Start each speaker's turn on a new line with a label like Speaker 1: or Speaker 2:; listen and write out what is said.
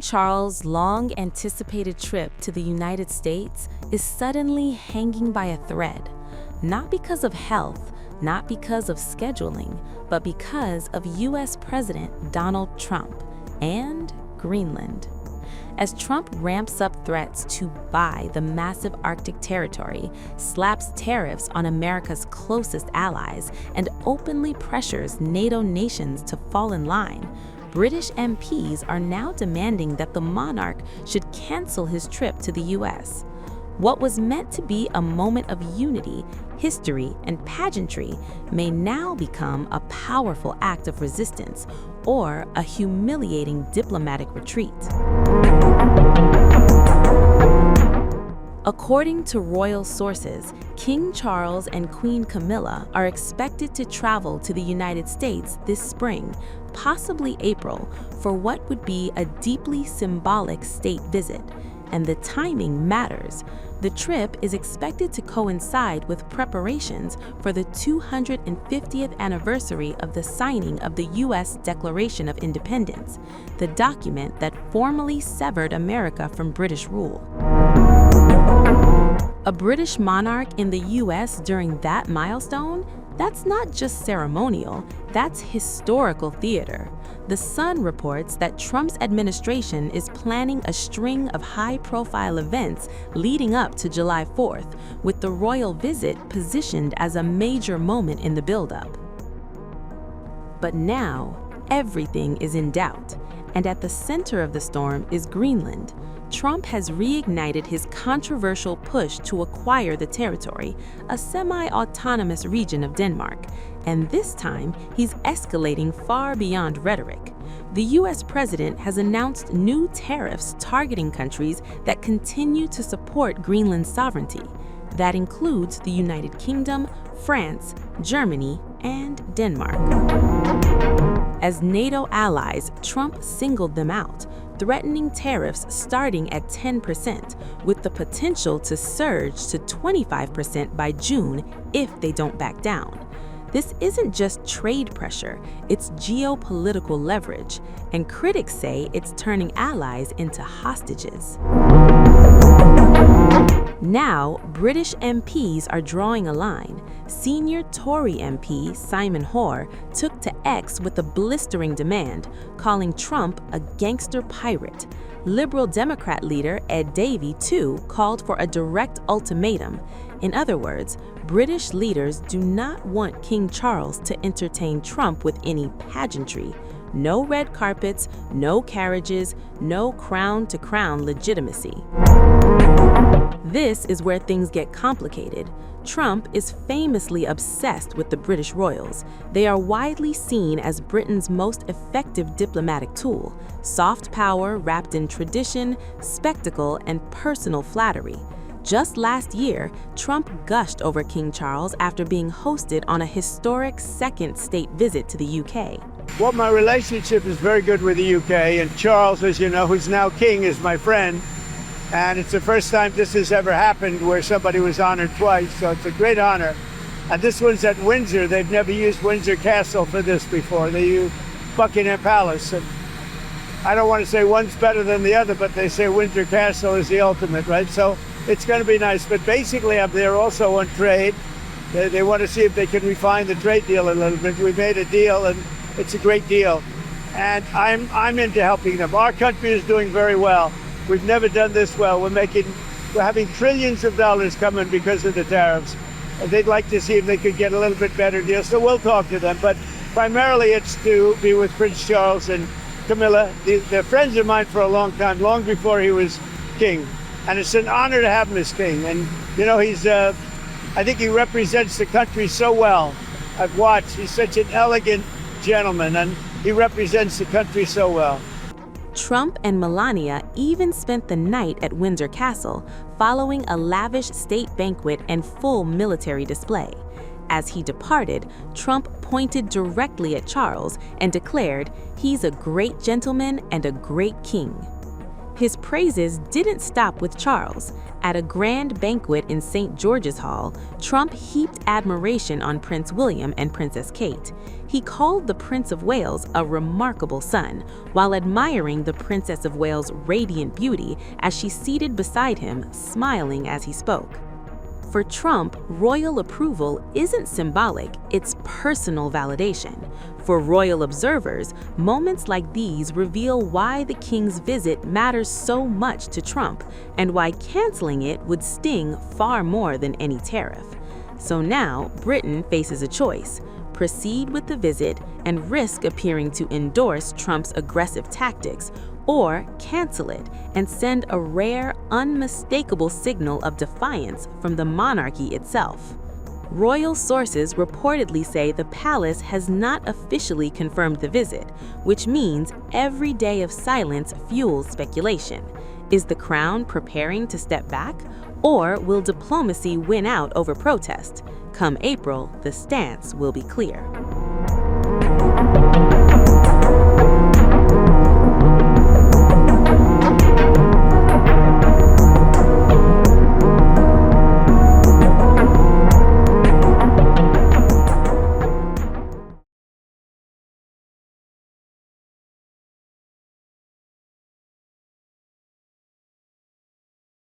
Speaker 1: Charles' long-anticipated trip to the United States is suddenly hanging by a thread, not because of health, not because of scheduling, but because of U.S. President Donald Trump and Greenland. As Trump ramps up threats to buy the massive Arctic territory, slaps tariffs on America's closest allies, and openly pressures NATO nations to fall in line, British MPs are now demanding that the monarch should cancel his trip to the U.S. What was meant to be a moment of unity, history, and pageantry may now become a powerful act of resistance or a humiliating diplomatic retreat. According to royal sources, King Charles and Queen Camilla are expected to travel to the United States this spring, possibly April, for what would be a deeply symbolic state visit. And the timing matters. The trip is expected to coincide with preparations for the 250th anniversary of the signing of the U.S. Declaration of Independence, the document that formally severed America from British rule. A British monarch in the U.S. during that milestone? That's not just ceremonial, that's historical theater. The Sun reports that Trump's administration is planning a string of high-profile events leading up to July 4th, with the royal visit positioned as a major moment in the buildup. But now, everything is in doubt, and at the center of the storm is Greenland. Trump has reignited his controversial push to acquire the territory, a semi-autonomous region of Denmark, and this time he's escalating far beyond rhetoric. The U.S. president has announced new tariffs targeting countries that continue to support Greenland's sovereignty. That includes the United Kingdom, France, Germany, and Denmark. As NATO allies, Trump singled them out, threatening tariffs starting at 10%, with the potential to surge to 25% by June if they don't back down. This isn't just trade pressure, it's geopolitical leverage, and critics say it's turning allies into hostages. Now, British MPs are drawing a line. Senior Tory MP Simon Hoare took to X with a blistering demand, calling Trump a gangster pirate. Liberal Democrat leader Ed Davey, too, called for a direct ultimatum. In other words, British leaders do not want King Charles to entertain Trump with any pageantry. No red carpets, no carriages, no crown-to-crown legitimacy. This is where things get complicated. Trump is famously obsessed with the British royals. They are widely seen as Britain's most effective diplomatic tool, soft power wrapped in tradition, spectacle, and personal flattery. Just last year, Trump gushed over King Charles after being hosted on a historic second state visit to the UK.
Speaker 2: Well, my relationship is very good with the UK, and Charles, as you know, who's now king, is my friend. And it's the first time this has ever happened where somebody was honored twice, so it's a great honor. And this one's at Windsor. They've never used Windsor Castle for this before. They use Buckingham Palace. And I don't want to say one's better than the other, but they say Windsor Castle is the ultimate, right? So it's going to be nice. But basically, I'm there also on trade. They want to see if they can refine the trade deal a little bit. We made a deal, and it's a great deal. And I'm into helping them. Our country is doing very well. We've never done this well. We're having trillions of dollars coming because of the tariffs. And they'd like to see if they could get a little bit better deal. So we'll talk to them. But primarily it's to be with Prince Charles and Camilla. They're friends of mine for a long time, long before he was king. And it's an honor to have him as king. And, you know, I think he represents the country so well. I've watched. He's such an elegant gentleman, and he represents the country so well.
Speaker 1: Trump and Melania even spent the night at Windsor Castle, following a lavish state banquet and full military display. As he departed, Trump pointed directly at Charles and declared, "He's a great gentleman and a great king." His praises didn't stop with Charles. At a grand banquet in St. George's Hall, Trump heaped admiration on Prince William and Princess Kate. He called the Prince of Wales a remarkable son, while admiring the Princess of Wales' radiant beauty as she seated beside him, smiling as he spoke. For Trump, royal approval isn't symbolic, it's personal validation. For royal observers, moments like these reveal why the king's visit matters so much to Trump and why canceling it would sting far more than any tariff. So now, Britain faces a choice: proceed with the visit and risk appearing to endorse Trump's aggressive tactics, or cancel it and send a rare, unmistakable signal of defiance from the monarchy itself. Royal sources reportedly say the palace has not officially confirmed the visit, which means every day of silence fuels speculation. Is the crown preparing to step back, or will diplomacy win out over protest? Come April, the stance will be clear.